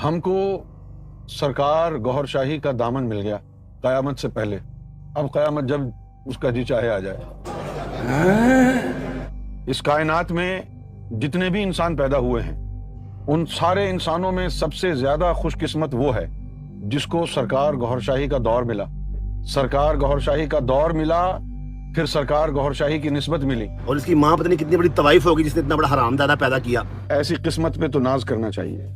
ہم کو سرکار گوہر شاہی کا دامن مل گیا قیامت سے پہلے. اب قیامت جب اس کا جی چاہے آ جائے. اس کائنات میں جتنے بھی انسان پیدا ہوئے ہیں ان سارے انسانوں میں سب سے زیادہ خوش قسمت وہ ہے جس کو سرکار گوہر شاہی کا دور ملا. سرکار گوہر شاہی کا دور ملا، پھر سرکار گوہر شاہی کی نسبت ملی. اور اس کی ماں پتہ نہیں کتنی بڑی طوائف ہوگی جس نے اتنا بڑا حرام زادہ پیدا کیا. ایسی قسمت پہ تو ناز کرنا چاہیے.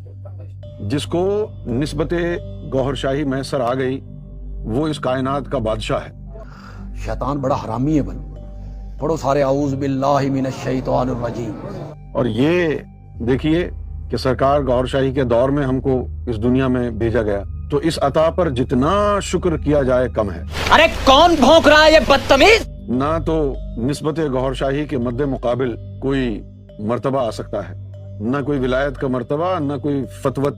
جس کو نسبت گوہر شاہی میسر آ گئی وہ اس کائنات کا بادشاہ ہے. شیطان بڑا حرامی ہے بھائی. پڑھو سارے اعوذ باللہ من الشیطان الرجیم. اور یہ دیکھیے کہ سرکار گوہر شاہی کے دور میں ہم کو اس دنیا میں بھیجا گیا تو اس عطا پر جتنا شکر کیا جائے کم ہے. ارے کون بھونک رہا ہے یہ بدتمیز؟ نہ تو نسبت گوہر شاہی کے مد مقابل کوئی مرتبہ آ سکتا ہے، نہ کوئی ولایت کا مرتبہ، نہ کوئی فتوت،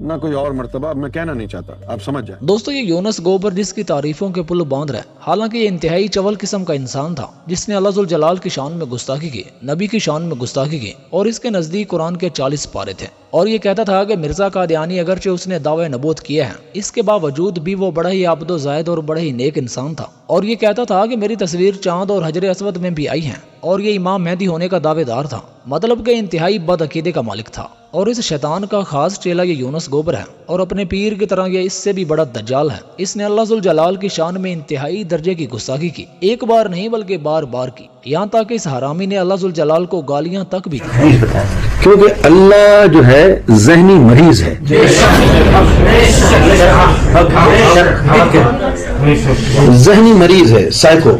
نہ کوئی اور مرتبہ. میں کہنا نہیں چاہتا، آپ سمجھ جائیں. دوستو یہ یونس گوبر جس کی تعریفوں کے پل باندھ رہا ہے، حالانکہ یہ انتہائی چول قسم کا انسان تھا جس نے اللہ ذوالجلال کی شان میں گستاخی کی، نبی کی شان میں گستاخی کی، اور اس کے نزدیک قرآن کے 40 پارے تھے. اور یہ کہتا تھا کہ مرزا قادیانی اگرچہ اس نے دعوی نبوت کیا ہے، اس کے باوجود بھی وہ بڑا ہی عابد و زاہد اور بڑا ہی نیک انسان تھا. اور یہ کہتا تھا کہ میری تصویر چاند اور حجر اسود میں بھی آئی ہے، اور یہ امام مہدی ہونے کا دعوے دار تھا. مطلب کہ انتہائی بد عقیدے کا مالک تھا. اور اس شیطان کا خاص چیلا یہ یونس گوبر ہے، اور اپنے پیر کی طرح یہ اس سے بھی بڑا دجال ہے. اس نے اللہ ذوالجلال کی شان میں انتہائی درجے کی گستاخی کی، ایک بار نہیں بلکہ بار بار کی. یہاں تک کہ اس حرامی نے اللہ ذوالجلال کو گالیاں تک بھی دی. کیونکہ اللہ جو ہے ذہنی مریض ہے. ذہنی مریض ہے، سائیکو.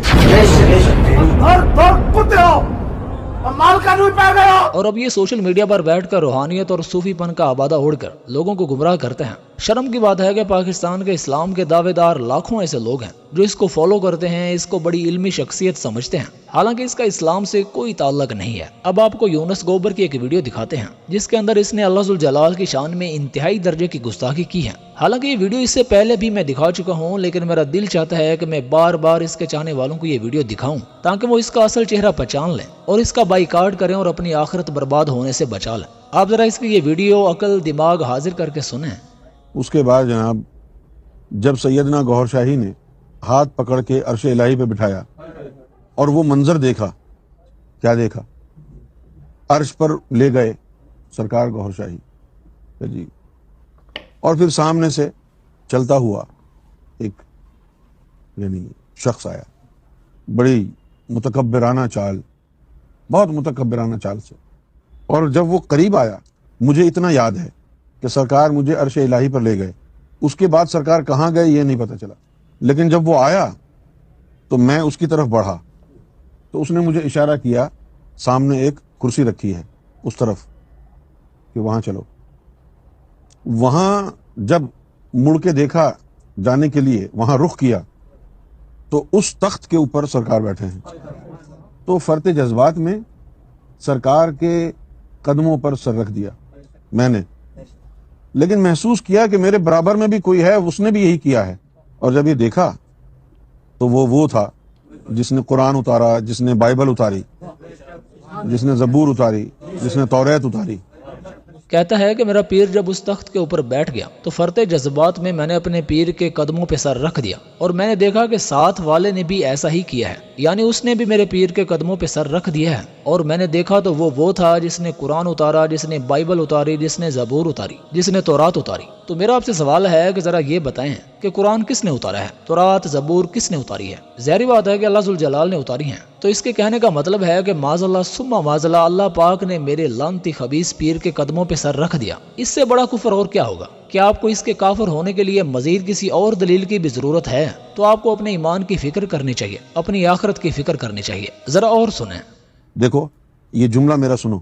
اور اب یہ سوشل میڈیا پر بیٹھ کر روحانیت اور صوفی پن کا آبادہ اوڑھ کر لوگوں کو گمراہ کرتے ہیں. شرم کی بات ہے کہ پاکستان کے اسلام کے دعوے دار لاکھوں ایسے لوگ ہیں جو اس کو فالو کرتے ہیں، اس کو بڑی علمی شخصیت سمجھتے ہیں، حالانکہ اس کا اسلام سے کوئی تعلق نہیں ہے. اب آپ کو یونس گوبر کی ایک ویڈیو دکھاتے ہیں جس کے اندر اس نے اللہ ذوالجلال کی شان میں انتہائی درجے کی گستاخی کی ہے. حالانکہ یہ ویڈیو اس سے پہلے بھی میں دکھا چکا ہوں، لیکن میرا دل چاہتا ہے کہ میں بار بار اس کے چاہنے والوں کو یہ ویڈیو دکھاؤں تاکہ وہ اس کا اصل چہرہ پہچان لیں اور اس کا بائیکاٹ کریں اور اپنی آخرت برباد ہونے سے بچا لیں. آپ ذرا اس کی یہ ویڈیو عقل دماغ حاضر کر کے سنیں. اس کے بعد جناب جب سیدنا گوہر شاہی نے ہاتھ پکڑ کے عرش الہی پہ بٹھایا اور وہ منظر دیکھا، کیا دیکھا؟ عرش پر لے گئے سرکار گوہر شاہی جی، اور پھر سامنے سے چلتا ہوا ایک یعنی شخص آیا، بڑی متکبرانہ چال، بہت متکبرانہ چال سے. اور جب وہ قریب آیا، مجھے اتنا یاد ہے کہ سرکار مجھے عرش الہی پر لے گئے. اس کے بعد سرکار کہاں گئے یہ نہیں پتہ چلا، لیکن جب وہ آیا تو میں اس کی طرف بڑھا تو اس نے مجھے اشارہ کیا، سامنے ایک کرسی رکھی ہے اس طرف، کہ وہاں چلو. وہاں جب مڑ کے دیکھا جانے کے لیے، وہاں رخ کیا تو اس تخت کے اوپر سرکار بیٹھے ہیں. تو فرط جذبات میں سرکار کے قدموں پر سر رکھ دیا میں نے، لیکن محسوس کیا کہ میرے برابر میں بھی کوئی ہے، اس نے بھی یہی کیا ہے. اور جب یہ دیکھا تو وہ تھا جس نے قرآن اتارا، جس نے بائبل اتاری، جس نے زبور اتاری، جس نے توریت اتاری. کہتا ہے کہ میرا پیر جب اس تخت کے اوپر بیٹھ گیا تو فرط جذبات میں نے اپنے پیر کے قدموں پہ سر رکھ دیا، اور میں نے دیکھا کہ ساتھ والے نے بھی ایسا ہی کیا ہے، یعنی اس نے بھی میرے پیر کے قدموں پہ سر رکھ دیا ہے. اور میں نے دیکھا تو وہ تھا جس نے قرآن اتارا، جس نے بائبل اتاری، جس نے زبور اتاری، جس نے تورات اتاری. تو میرا آپ سے سوال ہے کہ ذرا یہ بتائیں کہ قرآن کس نے اتارا ہے، تورات زبور کس نے اتاری ہے؟ ظاہری بات ہے کہ اللہ ذوالجلال نے اتاری ہیں. تو اس کے کہنے کا مطلب ہے کہ معاذ اللہ ثم معاذ اللہ، اللہ پاک نے میرے لعنتی خبیث پیر کے قدموں پہ سر رکھ دیا. اس سے بڑا کفر اور کیا ہوگا؟ کیا آپ کو اس کے کافر ہونے کے لیے مزید کسی اور دلیل کی بھی ضرورت ہے؟ تو آپ کو اپنے ایمان کی فکر کرنی چاہیے، اپنی آخرت کی فکر کرنی چاہیے. ذرا اور سنیں. دیکھو یہ جملہ میرا سنو،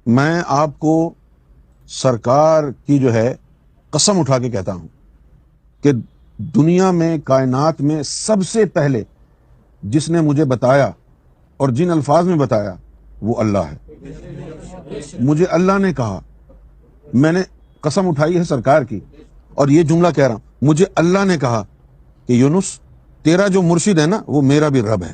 میں آپ کو سرکار کی جو ہے قسم اٹھا کے کہتا ہوں کہ دنیا میں، کائنات میں سب سے پہلے جس نے مجھے بتایا اور جن الفاظ میں بتایا وہ اللہ ہے. مجھے اللہ نے کہا، میں نے قسم اٹھائی ہے سرکار کی، اور یہ جملہ کہہ رہا ہوں، مجھے اللہ نے کہا کہ یونس تیرا جو مرشد ہے نا وہ میرا بھی رب ہے.